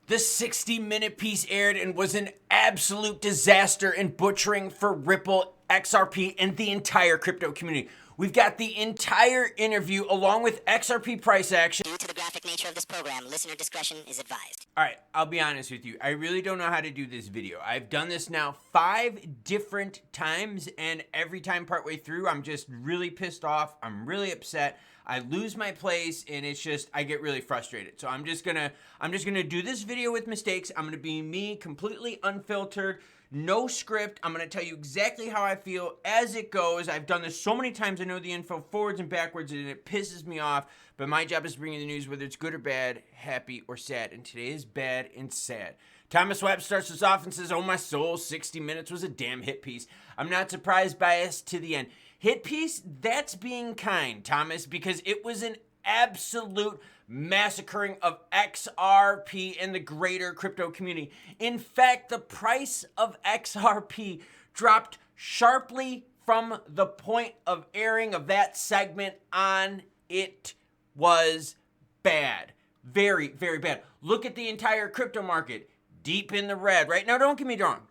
The 60-minute piece aired and was an absolute disaster and butchering for Ripple, XRP, and the entire crypto community. We've got the entire interview along with XRP price action. Due to the graphic nature of this program, listener discretion is advised. All right, I'll be honest with you. I really don't know how to do this video. I've done this now 5 different times, and every time partway through, I'm just really pissed off. I'm really upset. I lose my place, and it's just, I get really frustrated. So I'm just gonna do this video with mistakes. I'm gonna be me, completely unfiltered, no script. I'm gonna tell you exactly how I feel as it goes. I've done this so many times. I know the info forwards and backwards, and it pisses me off. But my job is bringing the news, whether it's good or bad, happy or sad. And today is bad and sad. Thomas Webb starts us off and says, "Oh my soul, 60 minutes was a damn hit piece. I'm not surprised by us to the end." Hit piece? That's being kind, Thomas, because it was an absolute massacring of XRP and the greater crypto community. In fact, the price of XRP dropped sharply from the point of airing of that segment on. It was bad. Very, very bad. Look at the entire crypto market. Deep in the red, right? Now, don't get me wrong.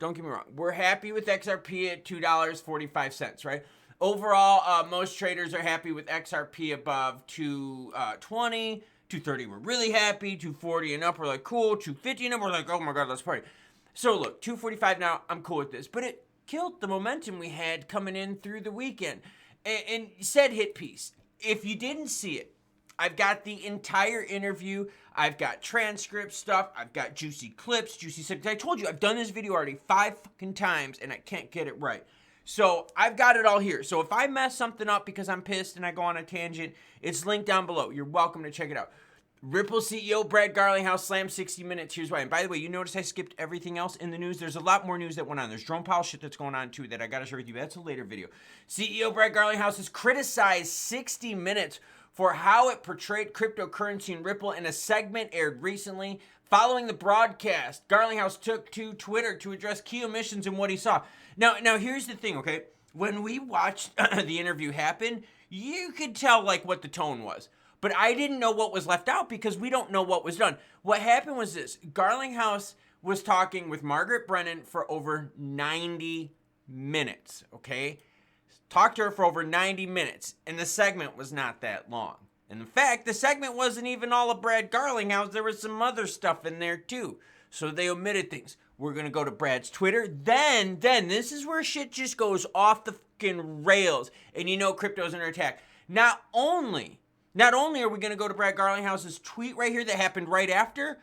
We're happy with XRP at $2.45, right? Overall, most traders are happy with XRP above 220, 230. We're really happy. 240 and up, we're like, cool. 250 and up, we're like, oh my God, let's party. So look, 245 now, I'm cool with this. But it killed the momentum we had coming in through the weekend. And said hit piece. If you didn't see it, I've got the entire interview. I've got transcript stuff. I've got juicy clips, juicy segments. I told you, I've done this video already 5 fucking times, and I can't get it right. So I've got it all here. So if I mess something up because I'm pissed and I go on a tangent, it's linked down below. You're welcome to check it out. Ripple CEO Brad Garlinghouse slammed 60 minutes. Here's why. And by the way, you notice I skipped everything else in the news. There's a lot more news that went on. There's drone pile shit that's going on too that I got to share with you. That's a later video. CEO Brad Garlinghouse has criticized 60 minutes for how it portrayed cryptocurrency and Ripple in a segment aired recently. Following the broadcast, Garlinghouse took to Twitter to address key omissions in what he saw. Now here's the thing, okay? When we watched the interview happen, you could tell like what the tone was. But I didn't know what was left out because we don't know what was done. What happened was this. Garlinghouse was talking with Margaret Brennan for over 90 minutes, okay? Talked to her for over 90 minutes, and the segment was not that long. And in fact, the segment wasn't even all of Brad Garlinghouse. There was some other stuff in there too. So they omitted things. We're going to go to Brad's Twitter. Then this is where shit just goes off the fucking rails. And you know crypto's under attack. Not only are we going to go to Brad Garlinghouse's tweet right here that happened right after,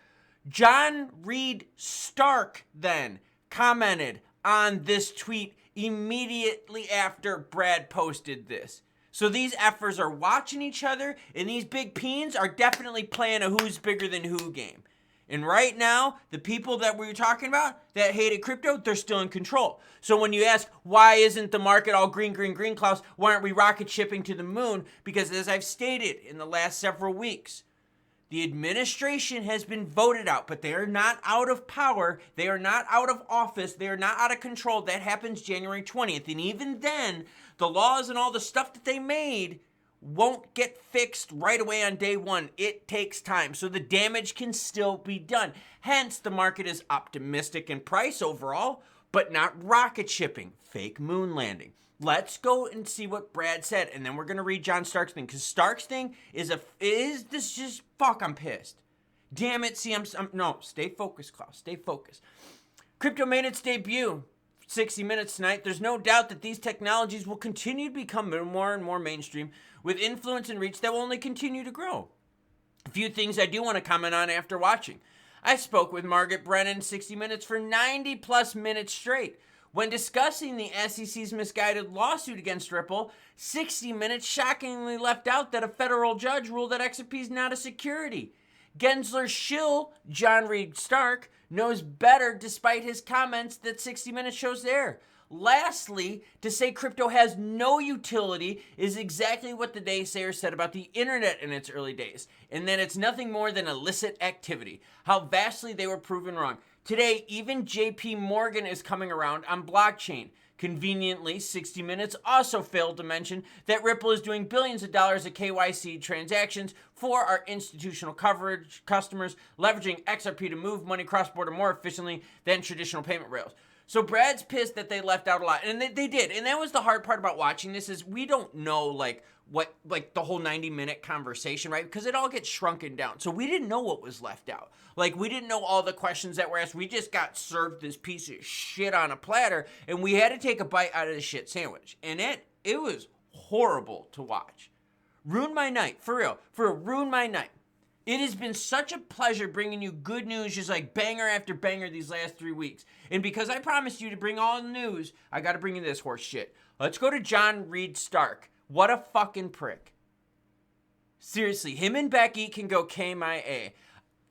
John Reed Stark then commented on this tweet immediately after Brad posted this. So these effers are watching each other, and these big peens are definitely playing a who's bigger than who game. And right now, the people that we were talking about that hated crypto, they're still in control. So when you ask, why isn't the market all green, Klaus? Why aren't we rocket shipping to the moon? Because as I've stated in the last several weeks, the administration has been voted out, but they are not out of power. They are not out of office. They are not out of control. That happens January 20th. And even then, the laws and all the stuff that they made won't get fixed right away on day one. It takes time. So the damage can still be done. Hence, the market is optimistic in price overall, but not rocket shipping, fake moon landing. Let's go and see what Brad said, and then we're going to read John Stark's thing, because Stark's thing is this just, fuck, I'm pissed. Damn it, see, no, stay focused, Klaus, stay focused. Crypto made its debut, 60 minutes tonight. There's no doubt that these technologies will continue to become more and more mainstream, with influence and reach that will only continue to grow. A few things I do want to comment on after watching. I spoke with Margaret Brennan 60 minutes for 90 plus minutes straight. When discussing the SEC's misguided lawsuit against Ripple, 60 minutes shockingly left out that a federal judge ruled that XRP is not a security. Gensler's shill, John Reed Stark, knows better despite his comments that 60 minutes shows there. Lastly, to say crypto has no utility is exactly what the naysayers said about the internet in its early days, and that it's nothing more than illicit activity. How vastly they were proven wrong. Today, even JP Morgan is coming around on blockchain. Conveniently, 60 Minutes also failed to mention that Ripple is doing billions of dollars of KYC transactions for our institutional coverage customers, leveraging XRP to move money cross-border more efficiently than traditional payment rails. So Brad's pissed that they left out a lot, and they did. And that was the hard part about watching this, is we don't know what the whole 90-minute conversation, right? Because it all gets shrunken down. So we didn't know what was left out. Like, we didn't know all the questions that were asked. We just got served this piece of shit on a platter, and we had to take a bite out of the shit sandwich. And it was horrible to watch. Ruined my night, for real. Ruined my night. It has been such a pleasure bringing you good news, just like banger after banger these last 3 weeks. And because I promised you to bring all the news, I got to bring you this horse shit. Let's go to John Reed Stark. What a fucking prick. Seriously, him and Becky can go KMIA.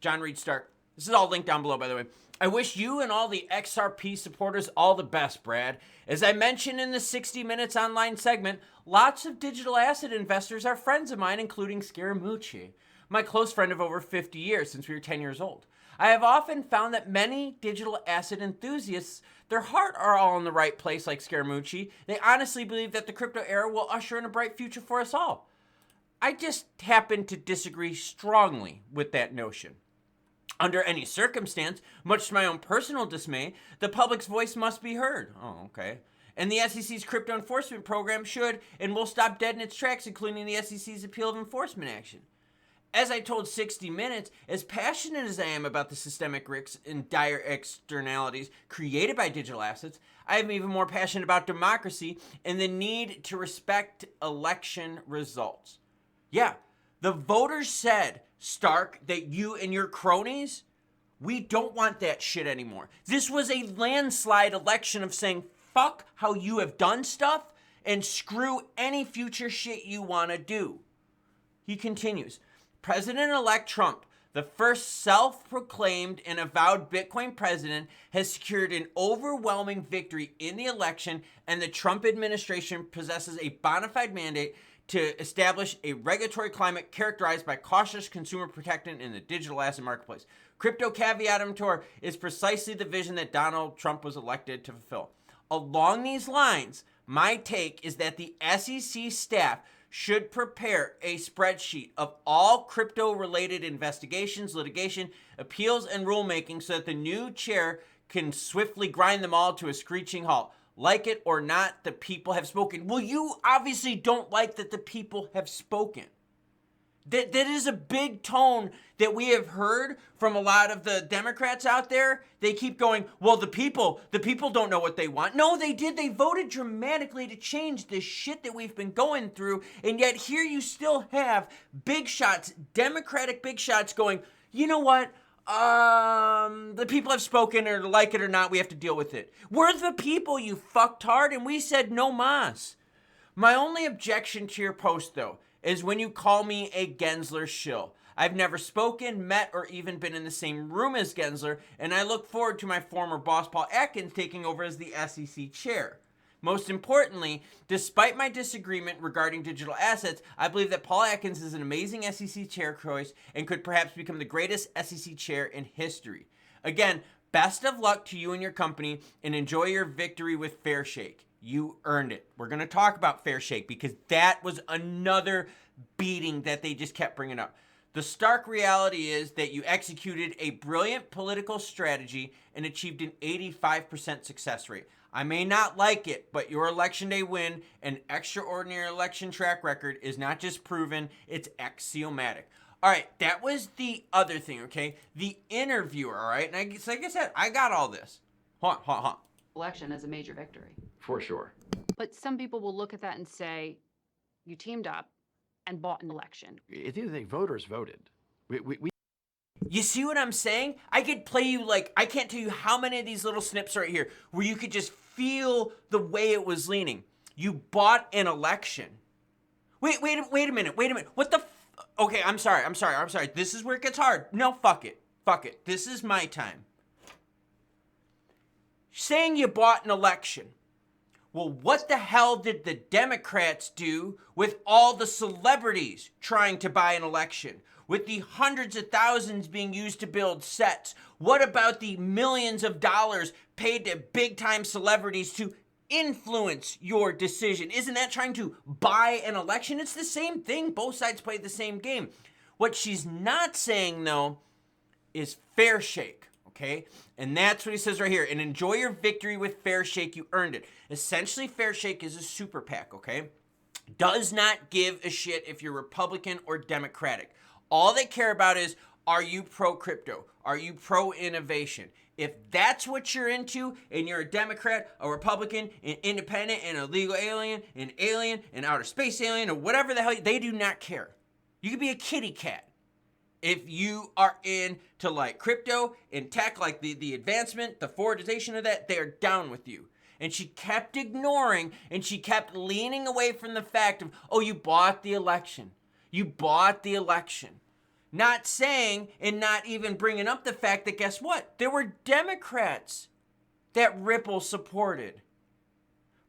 John Reed Stark. This is all linked down below, by the way. I wish you and all the XRP supporters all the best, Brad. As I mentioned in the 60 Minutes online segment, lots of digital asset investors are friends of mine, including Scaramucci, my close friend of over 50 years since we were 10 years old. I have often found that many digital asset enthusiasts, their heart are all in the right place like Scaramucci. They honestly believe that the crypto era will usher in a bright future for us all. I just happen to disagree strongly with that notion. Under any circumstance, much to my own personal dismay, the public's voice must be heard. Oh, okay. And the SEC's crypto enforcement program should and will stop dead in its tracks, including the SEC's appeal of enforcement action. As I told 60 Minutes, as passionate as I am about the systemic risks and dire externalities created by digital assets, I am even more passionate about democracy and the need to respect election results. Yeah, the voters said, Stark, that you and your cronies, we don't want that shit anymore. This was a landslide election of saying, fuck how you have done stuff and screw any future shit you want to do. He continues, President-elect Trump, the first self-proclaimed and avowed Bitcoin president, has secured an overwhelming victory in the election, and the Trump administration possesses a bona fide mandate to establish a regulatory climate characterized by cautious consumer protection in the digital asset marketplace. Crypto caveat emptor is precisely the vision that Donald Trump was elected to fulfill. Along these lines, my take is that the SEC staff should prepare a spreadsheet of all crypto-related investigations, litigation, appeals, and rulemaking so that the new chair can swiftly grind them all to a screeching halt. Like it or not, the people have spoken. Well, you obviously don't like that the people have spoken. That is a big tone that we have heard from a lot of the Democrats out there. They keep going, well, the people don't know what they want. No, they did. They voted dramatically to change this shit that we've been going through. And yet here you still have big shots, Democratic big shots going, you know what? The people have spoken, or like it or not, we have to deal with it. We're the people, you fucktard, and we said no mas. My only objection to your post, though, is when you call me a Gensler shill. I've never spoken, met, or even been in the same room as Gensler, and I look forward to my former boss, Paul Atkins, taking over as the SEC chair. Most importantly, despite my disagreement regarding digital assets, I believe that Paul Atkins is an amazing SEC chair choice and could perhaps become the greatest SEC chair in history. Again, best of luck to you and your company, and enjoy your victory with Fairshake. You earned it. We're going to talk about Fairshake because that was another beating that they just kept bringing up. The stark reality is that you executed a brilliant political strategy and achieved an 85% success rate. I may not like it, but your election day win and extraordinary election track record is not just proven, it's axiomatic. All right, that was the other thing, okay? The interviewer, all right? And like I said, I got all this. Hold on. Election as a major victory. For sure. But some people will look at that and say, you teamed up and bought an election. At the end of the day, voters voted. You see what I'm saying? I could play you I can't tell you how many of these little snips right here where you could just feel the way it was leaning. You bought an election. Wait a minute. What the okay, I'm sorry. This is where it gets hard. No, fuck it. This is my time. Saying you bought an election. Well, what the hell did the Democrats do with all the celebrities trying to buy an election? With the hundreds of thousands being used to build sets? What about the millions of dollars paid to big-time celebrities to influence your decision. Isn't that trying to buy an election? It's the same thing. Both sides play the same game. What she's not saying, though, is Fairshake, okay? And that's what he says right here. And enjoy your victory with Fairshake. You earned it. Essentially, Fairshake is a super PAC, okay? Does not give a shit if you're Republican or Democratic. All they care about is, are you pro-crypto? Are you pro-innovation? If that's what you're into and you're a Democrat, a Republican, an independent, and a legal alien, an outer space alien, or whatever the hell, they do not care. You could be a kitty cat. If you are into like crypto and tech, like the advancement, the forwardization of that, they're down with you. And she kept ignoring and she kept leaning away from the fact of, oh, you bought the election. You bought the election. Not saying and not even bringing up the fact that, guess what? There were Democrats that Ripple supported.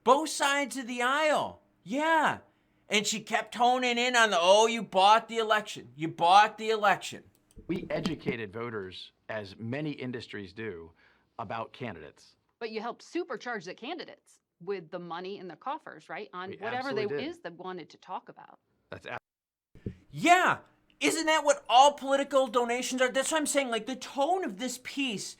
Both sides of the aisle. Yeah. And she kept honing in on the, oh, you bought the election. You bought the election. We educated voters, as many industries do, about candidates. But you helped supercharge the candidates with the money in the coffers, right? On We whatever they absolutely did. they wanted to talk about. That's Yeah. Isn't that what all political donations are? That's what I'm saying. Like, the tone of this piece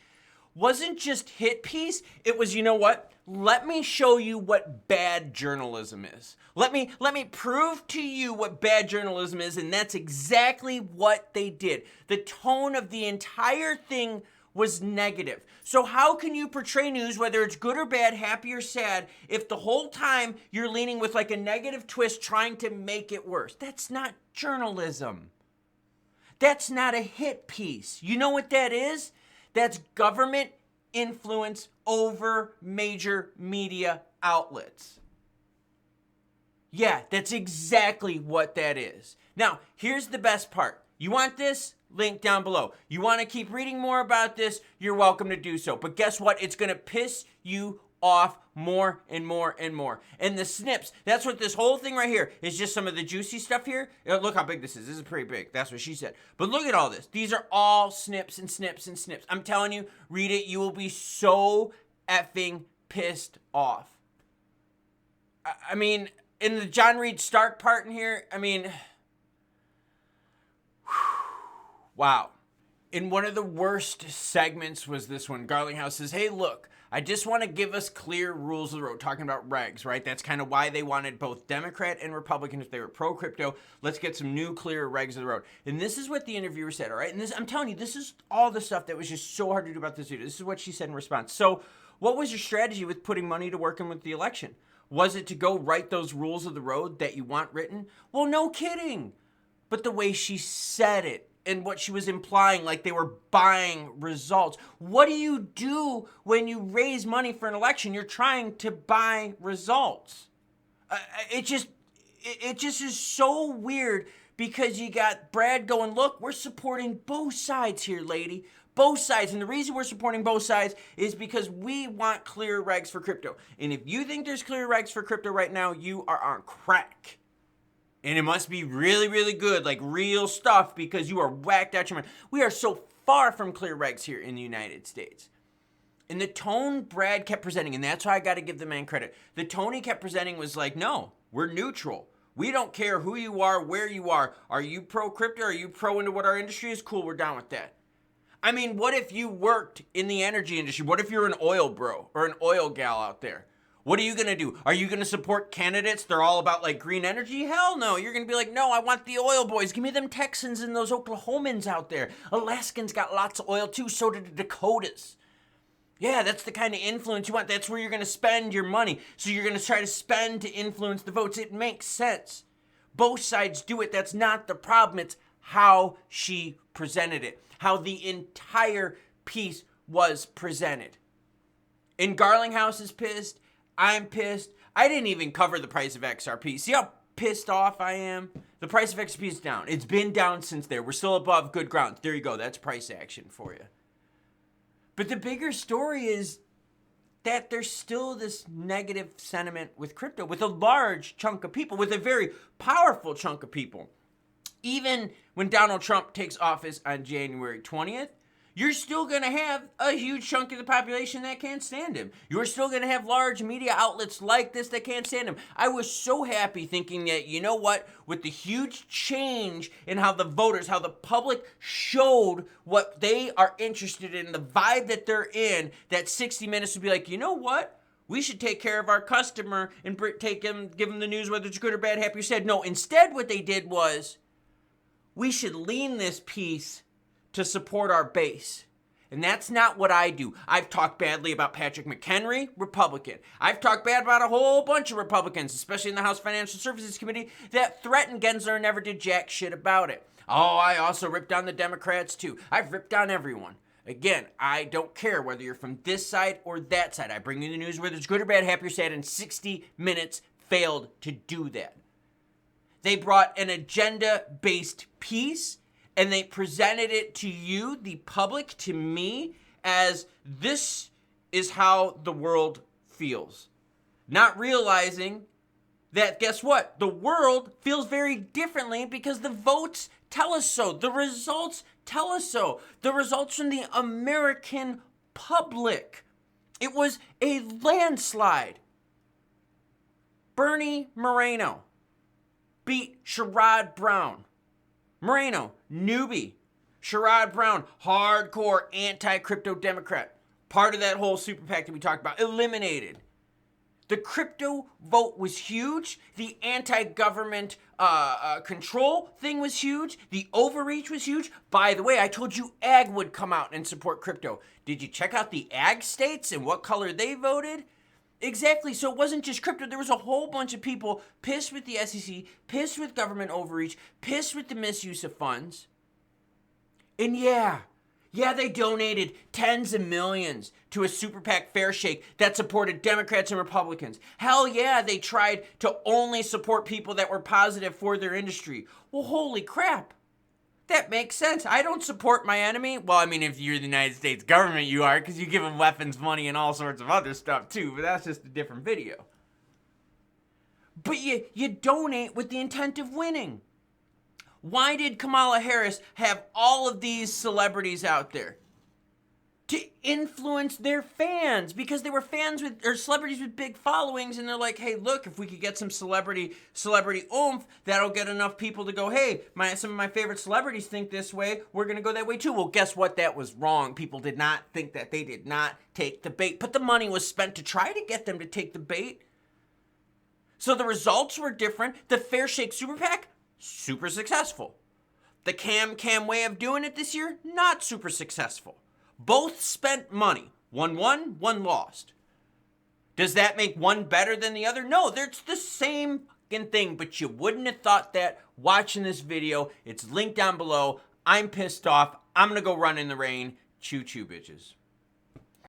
wasn't just hit piece. It was, you know what? Let me show you what bad journalism is. Let me prove to you what bad journalism is, and that's exactly what they did. The tone of the entire thing was negative. So how can you portray news, whether it's good or bad, happy or sad, if the whole time you're leaning with like a negative twist trying to make it worse? That's not journalism. That's not a hit piece. You know what that is? That's government influence over major media outlets. Yeah, that's exactly what that is. Now, here's the best part. You want this? Link down below. You want to keep reading more about this? You're welcome to do so. But guess what? It's going to piss you off more and more and more. And the snips, that's what this whole thing right here is, just some of the juicy stuff here. Look how big this is. This is pretty big. That's what she said. But look at all this. These are all snips and snips and snips. I'm telling you, read it. You will be so effing pissed off. I mean, in the John Reed Stark part in here, I mean, wow. In one of the worst segments was this one. Garlinghouse says, hey, look, I just want to give us clear rules of the road, talking about regs, right? That's kind of why they wanted both Democrat and Republican if they were pro-crypto. Let's get some new, clear regs of the road. And this is what the interviewer said, all right? And this, I'm telling you, this is all the stuff that was just so hard to do about this video. This is what she said in response. So what was your strategy with putting money to working with the election? Was it to go write those rules of the road that you want written? Well, no kidding. But the way she said it, and what she was implying, like they were buying results. What do you do when you raise money for an election? You're trying to buy results. It just is so weird, because you got Brad going, look, we're supporting both sides here, lady. Both sides. And the reason we're supporting both sides is because we want clear regs for crypto. And if you think there's clear regs for crypto right now, you are on crack. And it must be really, really good, like real stuff, because you are whacked out your mind. We are so far from clear regs here in the United States. And the tone Brad kept presenting, and that's why I got to give the man credit. The tone he kept presenting was like, no, we're neutral. We don't care who you are, where you are. Are you pro-crypto? Are you pro into what our industry is? Cool, we're down with that. I mean, what if you worked in the energy industry? What if you're an oil bro or an oil gal out there? What are you going to do? Are you going to support candidates? They're all about like green energy? Hell no. You're going to be like, no, I want the oil boys. Give me them Texans and those Oklahomans out there. Alaskans got lots of oil too. So did the Dakotas. Yeah, that's the kind of influence you want. That's where you're going to spend your money. So you're going to try to spend to influence the votes. It makes sense. Both sides do it. That's not the problem. It's how she presented it. How the entire piece was presented. And Garlinghouse is pissed. I'm pissed. I didn't even cover the price of XRP. See how pissed off I am? The price of XRP is down. It's been down since there. We're still above good ground. There you go. That's price action for you. But the bigger story is that there's still this negative sentiment with crypto, with a large chunk of people, with a very powerful chunk of people. Even when Donald Trump takes office on January 20th, you're still going to have a huge chunk of the population that can't stand him. You're still going to have large media outlets like this that can't stand him. I was so happy thinking that, you know what, with the huge change in how the voters, how the public showed what they are interested in, the vibe that they're in, that 60 Minutes would be like, you know what? We should take care of our customer and give him the news, whether it's good or bad, happy or sad. No, instead what they did was, we should lean this piece to support our base. And that's not what I do. I've talked badly about Patrick McHenry, Republican. I've talked bad about a whole bunch of Republicans, especially in the House Financial Services Committee, that threatened Gensler and never did jack shit about it. Oh, I also ripped on the Democrats too. I've ripped on everyone. Again, I don't care whether you're from this side or that side. I bring you the news whether it's good or bad, happy or sad, and 60 Minutes failed to do that. They brought an agenda-based piece, and they presented it to you, the public, to me, as this is how the world feels. Not realizing that, guess what? The world feels very differently because the votes tell us so. The results tell us so. The results from the American public. It was a landslide. Bernie Moreno beat Sherrod Brown. Moreno, newbie. Sherrod Brown, hardcore anti-crypto Democrat. Part of that whole super PAC that we talked about. Eliminated. The crypto vote was huge. The anti-government control thing was huge. The overreach was huge. By the way, I told you ag would come out and support crypto. Did you check out the ag states and what color they voted? Exactly. So it wasn't just crypto. There was a whole bunch of people pissed with the SEC, pissed with government overreach, pissed with the misuse of funds. And yeah, they donated tens of millions to a super PAC Fairshake that supported Democrats and Republicans. Hell yeah, they tried to only support people that were positive for their industry. Well, holy crap. That makes sense. I don't support my enemy. Well, I mean, if you're the United States government, you are, because you give them weapons, money, and all sorts of other stuff, too. But that's just a different video. But you donate with the intent of winning. Why did Kamala Harris have all of these celebrities out there? To influence their fans, because they were fans with, or celebrities with big followings, and they're like, hey, look, if we could get some celebrity oomph, that'll get enough people to go, hey, some of my favorite celebrities think this way, we're gonna go that way too. Well, guess what? That was wrong. People did not think that. They did not take the bait, but the money was spent to try to get them to take the bait. So the results were different. The Fairshake Super PAC, super successful. The Cam way of doing it this year, not super successful. Both spent money. One won, one lost. Does that make one better than the other? No, it's the same fucking thing, but you wouldn't have thought that watching this video. It's linked down below. I'm pissed off. I'm going to go run in the rain. Choo-choo, bitches.